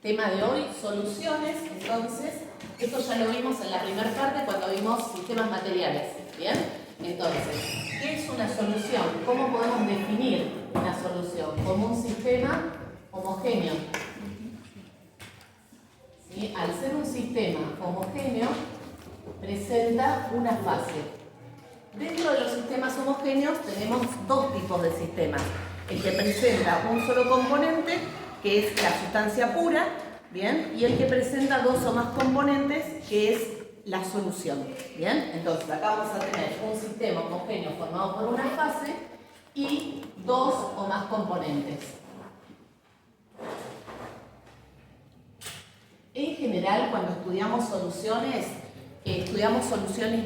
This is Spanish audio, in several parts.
tema de hoy, soluciones. Entonces, esto ya lo vimos en la primera parte cuando vimos sistemas materiales. ¿Bien? Entonces, ¿qué es una solución? ¿Cómo podemos definir una solución? Como un sistema homogéneo. ¿Sí? Al ser un sistema homogéneo, presenta una fase. Dentro de los sistemas homogéneos tenemos dos tipos de sistemas. El que presenta un solo componente, que es la sustancia pura, ¿bien? Y el que presenta dos o más componentes, que es la solución, ¿bien? Entonces, acá vamos a tener un sistema homogéneo formado por una fase y dos o más componentes. En general, cuando estudiamos soluciones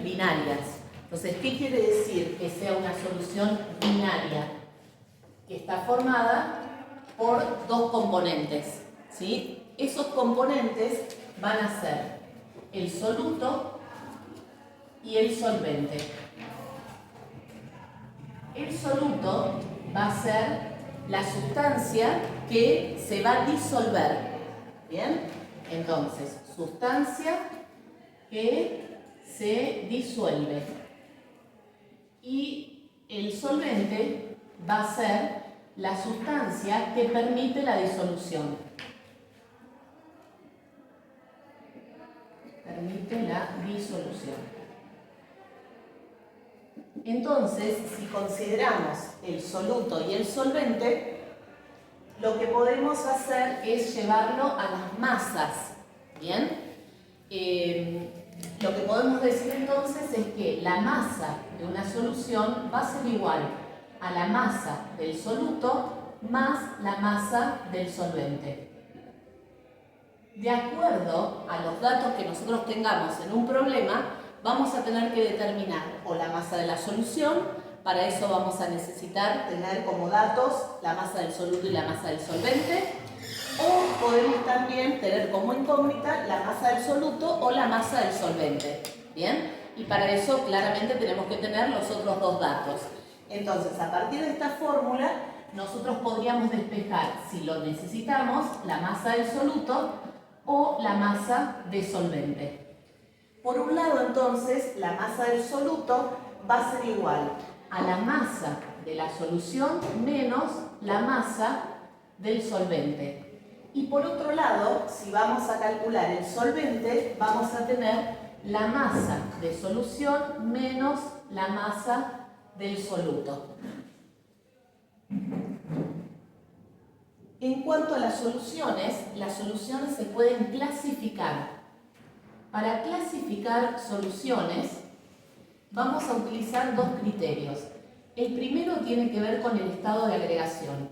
binarias. Entonces, ¿qué quiere decir que sea una solución binaria? Que está formada por dos componentes, ¿sí? Esos componentes van a ser el soluto y el solvente. El soluto va a ser la sustancia que se va a disolver, ¿bien? Entonces, sustancia que se disuelve. Y el solvente va a ser la sustancia que permite la disolución. Permite la disolución. Entonces, si consideramos el soluto y el solvente, lo que podemos hacer es llevarlo a las masas. ¿Bien? Lo que podemos decir entonces es que la masa de una solución va a ser igual a la masa del soluto más la masa del solvente. De acuerdo a los datos que nosotros tengamos en un problema, vamos a tener que determinar o la masa de la solución, para eso vamos a necesitar tener como datos la masa del soluto y la masa del solvente, o podemos también tener como incógnita la masa del soluto o la masa del solvente. ¿Bien? Y para eso claramente tenemos que tener los otros dos datos. Entonces, a partir de esta fórmula, nosotros podríamos despejar, si lo necesitamos, la masa del soluto o la masa del solvente. Por un lado, entonces, la masa del soluto va a ser igual a la masa de la solución menos la masa del solvente. Y por otro lado, si vamos a calcular el solvente, vamos a tener la masa de solución menos la masa del soluto. En cuanto a las soluciones se pueden clasificar. Para clasificar soluciones, vamos a utilizar dos criterios. El primero tiene que ver con el estado de agregación.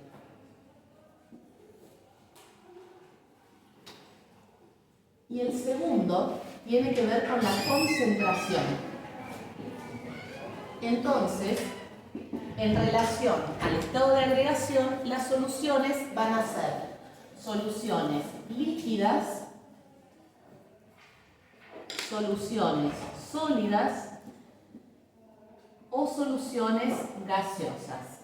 Y el segundo tiene que ver con la concentración. Entonces, en relación al estado de agregación, las soluciones van a ser soluciones líquidas, soluciones sólidas o soluciones gaseosas.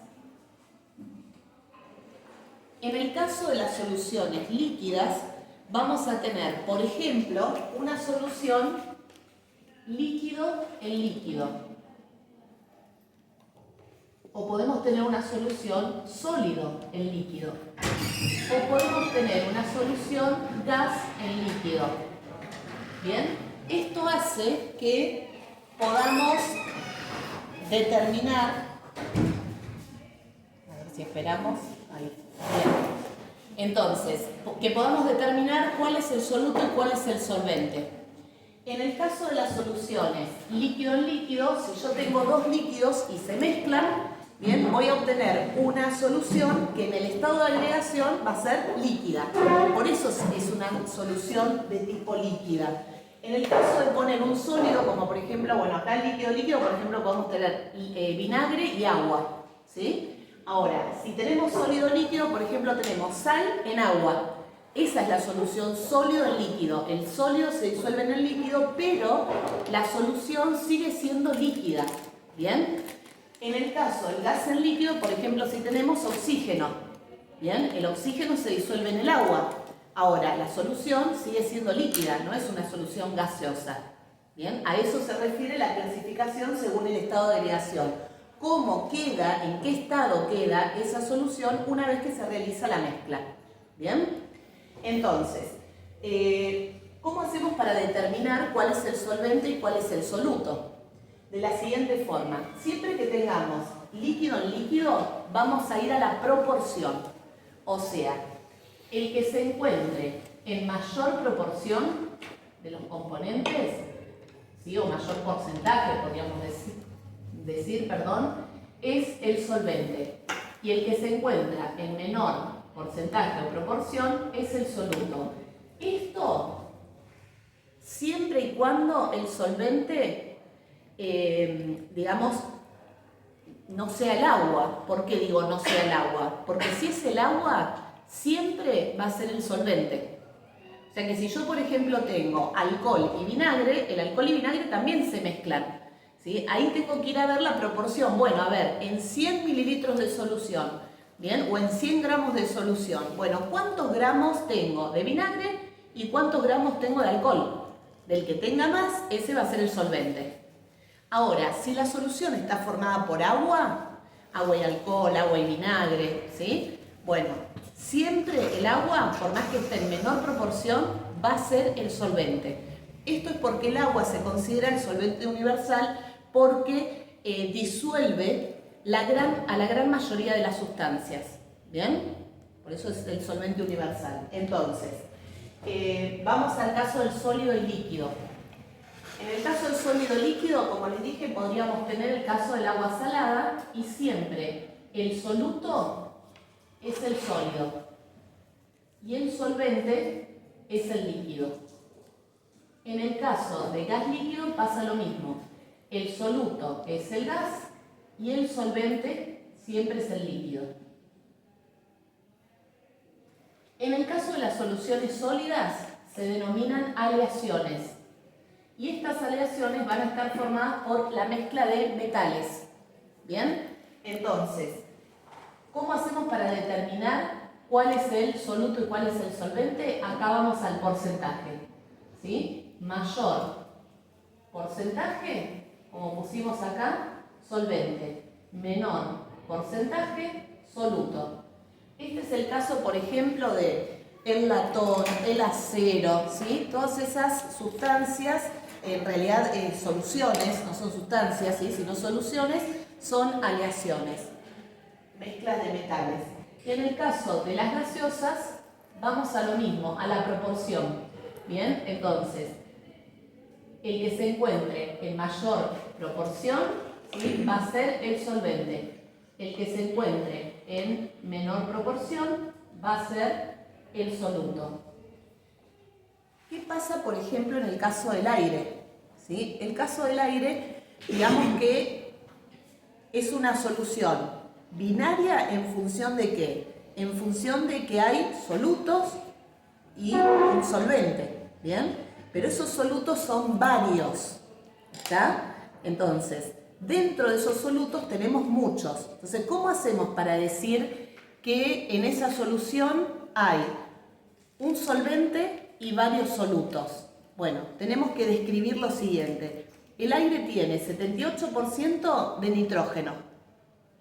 En el caso de las soluciones líquidas, vamos a tener, por ejemplo, una solución líquido en líquido. O podemos tener una solución sólido en líquido. O podemos tener una solución gas en líquido. ¿Bien? Esto hace que podamos determinar, a ver si esperamos, ahí, bien. Entonces, que podamos determinar cuál es el soluto y cuál es el solvente. En el caso de las soluciones líquido en líquido, si yo tengo dos líquidos y se mezclan, bien, voy a obtener una solución que en el estado de agregación va a ser líquida. Por eso es una solución de tipo líquida. En el caso de poner un sólido, como por ejemplo, bueno, acá el líquido, por ejemplo, podemos tener vinagre y agua, ¿sí? Ahora, si tenemos sólido líquido, por ejemplo, tenemos sal en agua. Esa es la solución sólido en líquido. El sólido se disuelve en el líquido, pero la solución sigue siendo líquida. ¿Bien? En el caso del gas en líquido, por ejemplo, si tenemos oxígeno, ¿bien? El oxígeno se disuelve en el agua, Ahora, la solución sigue siendo líquida, no es una solución gaseosa. Bien, a eso se refiere la clasificación según el estado de agregación. ¿Cómo queda, en qué estado queda esa solución una vez que se realiza la mezcla? Bien, entonces, ¿cómo hacemos para determinar cuál es el solvente y cuál es el soluto? De la siguiente forma, siempre que tengamos líquido en líquido, vamos a ir a la proporción. O sea, el que se encuentre en mayor proporción de los componentes, ¿sí? O mayor porcentaje, podríamos decir, es el solvente. Y el que se encuentra en menor porcentaje o proporción es el soluto. Esto siempre y cuando el solvente, digamos, no sea el agua. ¿Por qué digo no sea el agua? Porque si es el agua, siempre va a ser el solvente. O sea que si yo, por ejemplo, tengo alcohol y vinagre, el alcohol y vinagre también se mezclan, ¿sí? Ahí tengo que ir a ver la proporción. Bueno, a ver, en 100 mililitros de solución, ¿bien? O en 100 gramos de solución. Bueno, ¿cuántos gramos tengo de vinagre y cuántos gramos tengo de alcohol? Del que tenga más, ese va a ser el solvente. Ahora, si la solución está formada por agua y alcohol, agua y vinagre, ¿sí? Bueno, siempre el agua, por más que esté en menor proporción, va a ser el solvente. Esto es porque el agua se considera el solvente universal porque disuelve a la gran mayoría de las sustancias. ¿Bien? Por eso es el solvente universal. Entonces, vamos al caso del sólido y líquido. En el caso del sólido líquido, como les dije, podríamos tener el caso del agua salada y siempre el soluto es el sólido y el solvente es el líquido. En el caso de gas líquido pasa lo mismo. El soluto es el gas y el solvente siempre es el líquido. En el caso de las soluciones sólidas se denominan aleaciones. Y estas aleaciones van a estar formadas por la mezcla de metales. ¿Bien? Entonces, ¿cómo hacemos para determinar cuál es el soluto y cuál es el solvente? Acá vamos al porcentaje. ¿Sí? Mayor porcentaje, como pusimos acá, solvente. Menor porcentaje, soluto. Este es el caso, por ejemplo, de el latón, el acero, ¿sí? Todas esas sustancias, en realidad soluciones, no son sustancias, ¿sí? Sino soluciones, son aleaciones, mezclas de metales. Y en el caso de las gaseosas, vamos a lo mismo, a la proporción. Bien, entonces, el que se encuentre en mayor proporción, ¿sí? Va a ser el solvente. El que se encuentre en menor proporción va a ser el soluto. ¿Qué pasa, por ejemplo, en el caso del aire? ¿Sí? El caso del aire, digamos que es una solución binaria en función de ¿qué? En función de que hay solutos y un solvente, ¿bien? Pero esos solutos son varios, ¿está? Entonces, dentro de esos solutos tenemos muchos. Entonces, ¿cómo hacemos para decir que en esa solución hay un solvente y varios solutos? Bueno, tenemos que describir lo siguiente. El aire tiene 78% de nitrógeno.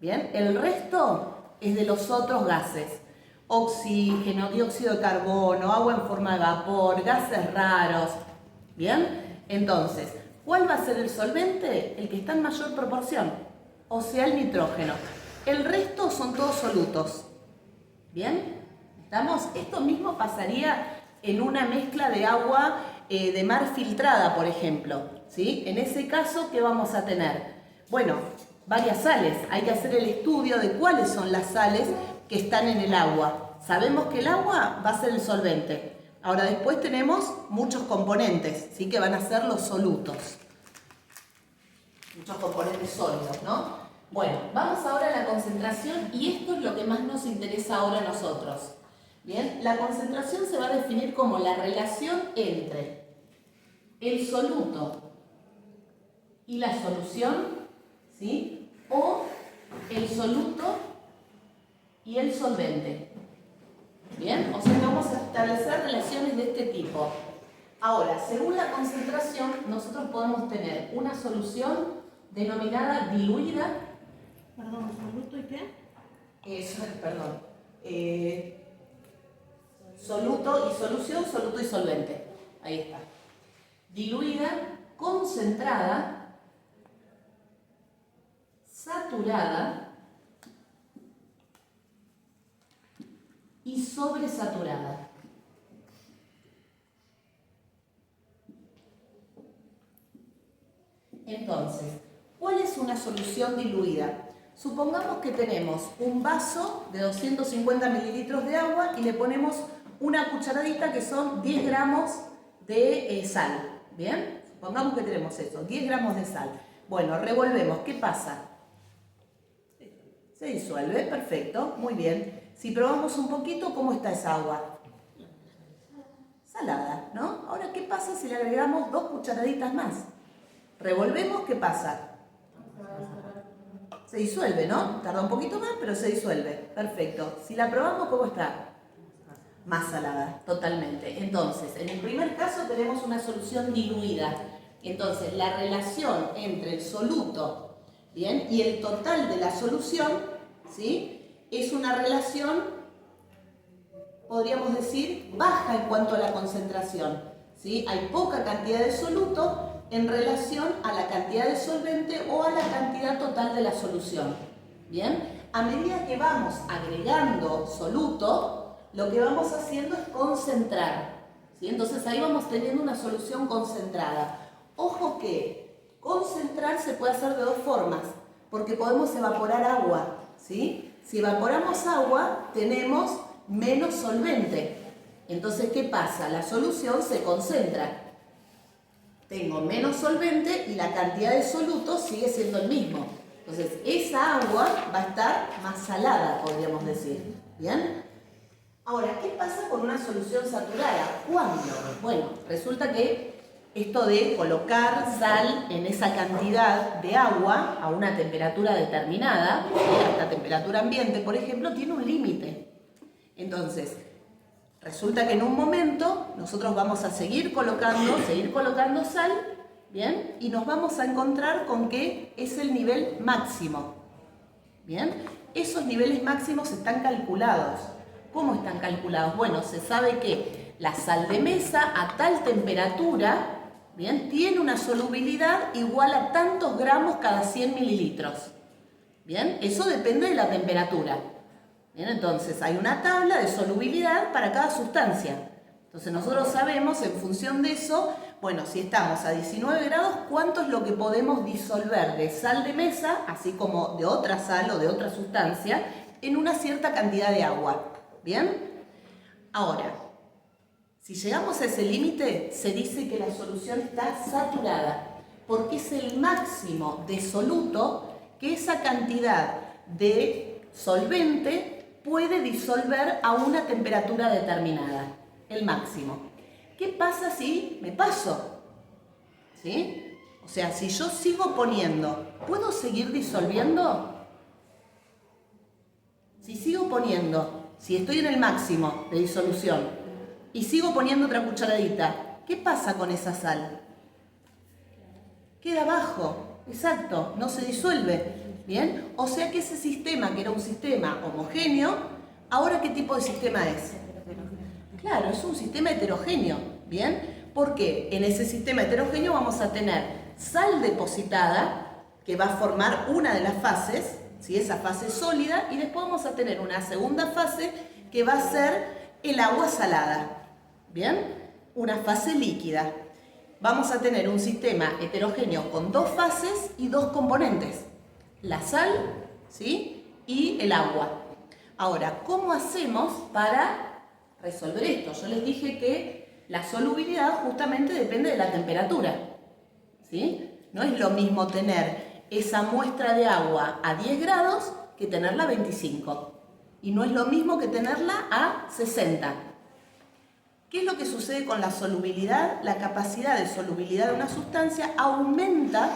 ¿Bien? El resto es de los otros gases. Oxígeno, dióxido de carbono, agua en forma de vapor, gases raros. ¿Bien? Entonces, ¿cuál va a ser el solvente? El que está en mayor proporción, o sea, el nitrógeno. El resto son todos solutos. ¿Bien? ¿Estamos? Esto mismo pasaría en una mezcla de agua de mar filtrada, por ejemplo. ¿Sí? En ese caso, ¿qué vamos a tener? Bueno, varias sales. Hay que hacer el estudio de cuáles son las sales que están en el agua. Sabemos que el agua va a ser el solvente. Ahora después tenemos muchos componentes, ¿sí? Que van a ser los solutos. Muchos componentes sólidos, ¿no? Bueno, vamos ahora a la concentración y esto es lo que más nos interesa ahora a nosotros. Bien, la concentración se va a definir como la relación entre el soluto y la solución, ¿sí? O el soluto y el solvente. Bien, o sea que vamos a establecer relaciones de este tipo. Ahora, según la concentración, nosotros podemos tener una solución denominada diluida. Perdón, ¿soluto y qué? Perdón. Soluto y solución, soluto y solvente. Ahí está. Diluida, concentrada, saturada y sobresaturada. Entonces, ¿cuál es una solución diluida? Supongamos que tenemos un vaso de 250 mililitros de agua y le ponemos una cucharadita que son 10 gramos de sal. ¿Bien? Supongamos que tenemos eso, 10 gramos de sal. Bueno, revolvemos. ¿Qué pasa? Se disuelve, perfecto, muy bien. Si probamos un poquito, ¿cómo está esa agua? Salada, ¿no? Ahora, ¿qué pasa si le agregamos 2 cucharaditas más? Revolvemos, ¿qué pasa? Se disuelve, ¿no? Tarda un poquito más, pero se disuelve. Perfecto. Si la probamos, ¿cómo está? Más salada, totalmente. Entonces, en el primer caso tenemos una solución diluida. Entonces, la relación entre el soluto, ¿bien?, y el total de la solución, ¿sí?, es una relación, podríamos decir, baja en cuanto a la concentración, ¿sí? Hay poca cantidad de soluto en relación a la cantidad de solvente o a la cantidad total de la solución. ¿Bien? A medida que vamos agregando soluto, lo que vamos haciendo es concentrar. ¿Sí? Entonces ahí vamos teniendo una solución concentrada. Ojo que concentrar se puede hacer de dos formas, porque podemos evaporar agua. ¿Sí? Si evaporamos agua, tenemos menos solvente. Entonces, ¿qué pasa? La solución se concentra. Tengo menos solvente y la cantidad de soluto sigue siendo el mismo. Entonces, esa agua va a estar más salada, podríamos decir. ¿Bien? Ahora, ¿qué pasa con una solución saturada? ¿Cuándo? Bueno, resulta que esto de colocar sal en esa cantidad de agua a una temperatura determinada, hasta temperatura ambiente, por ejemplo, tiene un límite. Entonces, resulta que en un momento nosotros vamos a seguir colocando sal, ¿bien? Y nos vamos a encontrar con que es el nivel máximo, ¿bien? Esos niveles máximos están calculados. ¿Cómo están calculados? Bueno, se sabe que la sal de mesa a tal temperatura, ¿bien?, tiene una solubilidad igual a tantos gramos cada 100 mililitros. ¿Bien? Eso depende de la temperatura. Bien, entonces hay una tabla de solubilidad para cada sustancia. Entonces nosotros sabemos en función de eso, bueno, si estamos a 19 grados, cuánto es lo que podemos disolver de sal de mesa, así como de otra sal o de otra sustancia, en una cierta cantidad de agua. ¿Bien? Ahora, si llegamos a ese límite, se dice que la solución está saturada, porque es el máximo de soluto que esa cantidad de solvente puede disolver a una temperatura determinada, el máximo. ¿Qué pasa si me paso? ¿Sí? O sea, si yo sigo poniendo, ¿puedo seguir disolviendo? Si sigo poniendo, si estoy en el máximo de disolución y sigo poniendo otra cucharadita, ¿qué pasa con esa sal? Queda abajo, exacto, no se disuelve. ¿Bien? O sea que ese sistema, que era un sistema homogéneo, ¿ahora qué tipo de sistema es? Claro, es un sistema heterogéneo. ¿Bien? Porque en ese sistema heterogéneo vamos a tener sal depositada, que va a formar una de las fases, ¿sí?, esa fase sólida, y después vamos a tener una segunda fase que va a ser el agua salada. ¿Bien? Una fase líquida. Vamos a tener un sistema heterogéneo con dos fases y dos componentes. La sal, ¿sí?, y el agua. Ahora, ¿cómo hacemos para resolver esto? Yo les dije que la solubilidad justamente depende de la temperatura, ¿sí? No es lo mismo tener esa muestra de agua a 10 grados que tenerla a 25. Y no es lo mismo que tenerla a 60. ¿Qué es lo que sucede con la solubilidad? La capacidad de solubilidad de una sustancia aumenta,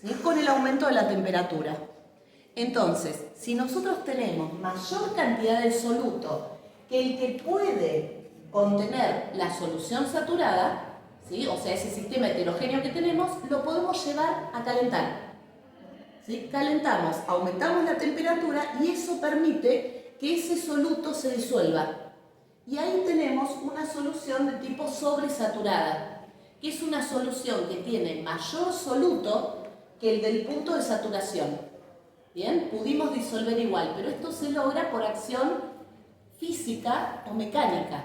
¿sí?, con el aumento de la temperatura. Entonces, si nosotros tenemos mayor cantidad de soluto que el que puede contener la solución saturada, ¿sí? O sea, ese sistema heterogéneo que tenemos, lo podemos llevar a calentar. ¿Sí? Calentamos, aumentamos la temperatura y eso permite que ese soluto se disuelva. Y ahí tenemos una solución de tipo sobresaturada, que es una solución que tiene mayor soluto que el del punto de saturación. Bien, pudimos disolver igual, pero esto se logra por acción física o mecánica.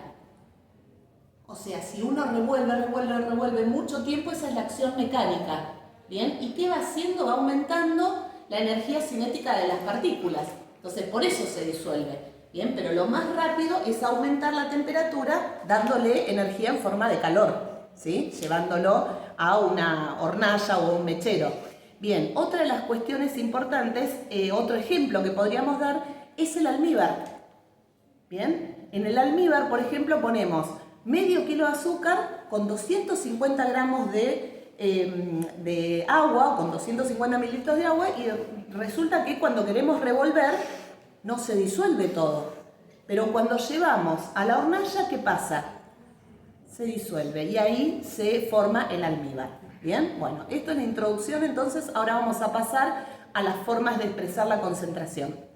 O sea, si uno revuelve mucho tiempo, esa es la acción mecánica. ¿Bien? ¿Y qué va haciendo? Va aumentando la energía cinética de las partículas. Entonces, por eso se disuelve. ¿Bien? Pero lo más rápido es aumentar la temperatura dándole energía en forma de calor, ¿sí? Llevándolo a una hornalla o un mechero. Bien, otra de las cuestiones importantes, otro ejemplo que podríamos dar es el almíbar. Bien, en el almíbar, por ejemplo, ponemos medio kilo de azúcar con 250 gramos de agua, con 250 mililitros de agua, y resulta que cuando queremos revolver no se disuelve todo. Pero cuando llevamos a la hornalla, ¿qué pasa? Se disuelve y ahí se forma el almíbar. Bien, bueno, esto es la introducción, entonces ahora vamos a pasar a las formas de expresar la concentración.